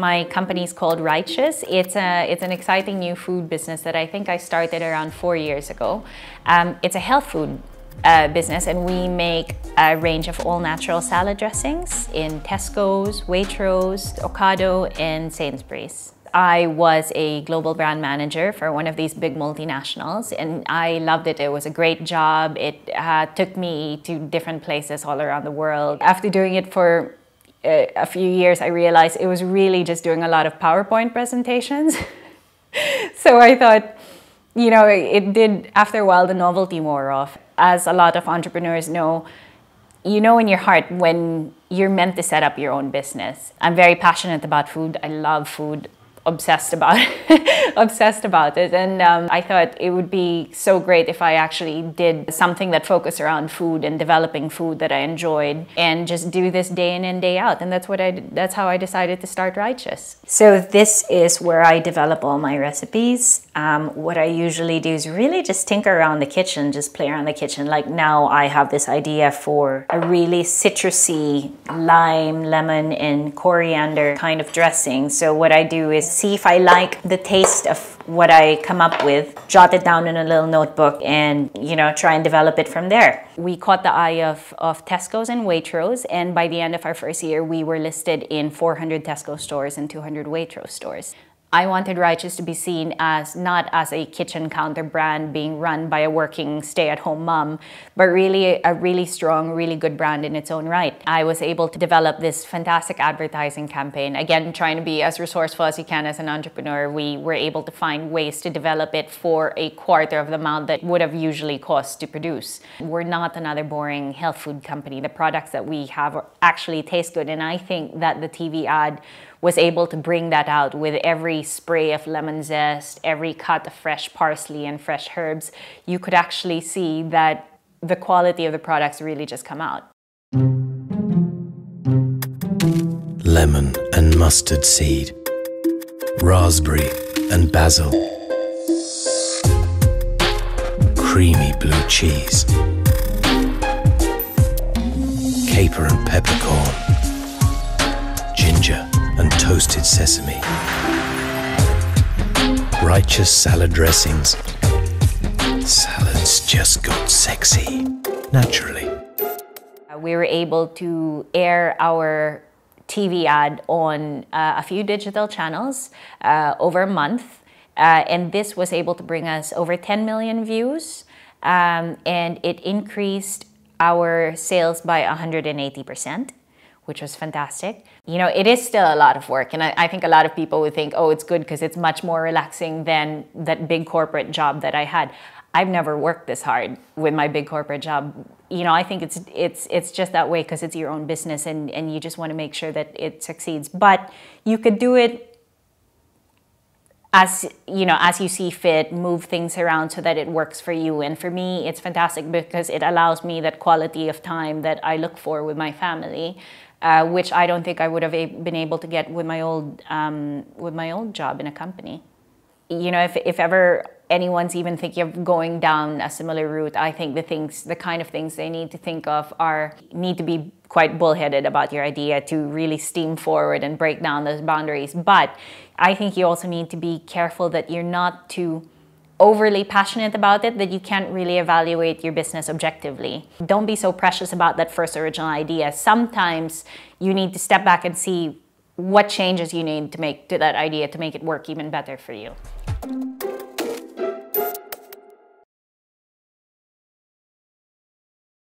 My company is called Righteous. It's an exciting new food business that I think I started around 4 years ago. It's a health food business, and we make a range of all-natural salad dressings in Tesco's, Waitrose, Ocado, and Sainsbury's. I was a global brand manager for one of these big multinationals, and I loved it. It was a great job. It took me to different places all around the world. After doing it for a few years, I realized it was really just doing a lot of PowerPoint presentations. So I thought, you know, it did, after a while, the novelty wore off. As a lot of entrepreneurs know, you know in your heart when you're meant to set up your own business. I'm very passionate about food. I love food. Obsessed about it, and I thought it would be so great if I actually did something that focused around food and developing food that I enjoyed, and just do this day in and day out. And that's how I decided to start Righteous. So this is where I develop all my recipes. What I usually do is really just tinker around the kitchen, just play around the kitchen. Like now I have this idea for a really citrusy lime, lemon, and coriander kind of dressing. So what I do is see if I like the taste of what I come up with, jot it down in a little notebook, and try and develop it from there. We caught the eye of Tesco's and Waitrose, and by the end of our first year, we were listed in 400 Tesco stores and 200 Waitrose stores. I wanted Righteous to be seen as not as a kitchen counter brand being run by a working stay-at-home mom, but really a really strong, really good brand in its own right. I was able to develop this fantastic advertising campaign. Again, trying to be as resourceful as you can as an entrepreneur, we were able to find ways to develop it for a quarter of the amount that would have usually cost to produce. We're not another boring health food company. The products that we have actually taste good, and I think that the TV ad was able to bring that out with every spray of lemon zest, every cut of fresh parsley and fresh herbs. You could actually see that the quality of the products really just come out. Lemon and mustard seed, raspberry and basil, creamy blue cheese, caper and peppercorn, ginger and toasted sesame. Righteous salad dressings. Salads just got sexy, naturally. We were able to air our TV ad on a few digital channels over a month, and this was able to bring us over 10 million views, and it increased our sales by 180%. Which was fantastic. It is still a lot of work, and I think a lot of people would think, oh, it's good because it's much more relaxing than that big corporate job that I had. I've never worked this hard with my big corporate job. I think it's just that way because it's your own business, and you just want to make sure that it succeeds. But you could do it as you see fit, move things around so that it works for you. And for me, it's fantastic because it allows me that quality of time that I look for with my family, which I don't think I would have been able to get with my old job in a company. If ever anyone's even thinking of going down a similar route, I think the kind of things they need to think of need to be quite bullheaded about your idea to really steam forward and break down those boundaries. But I think you also need to be careful that you're not too overly passionate about it, that you can't really evaluate your business objectively. Don't be so precious about that first original idea. Sometimes you need to step back and see what changes you need to make to that idea to make it work even better for you.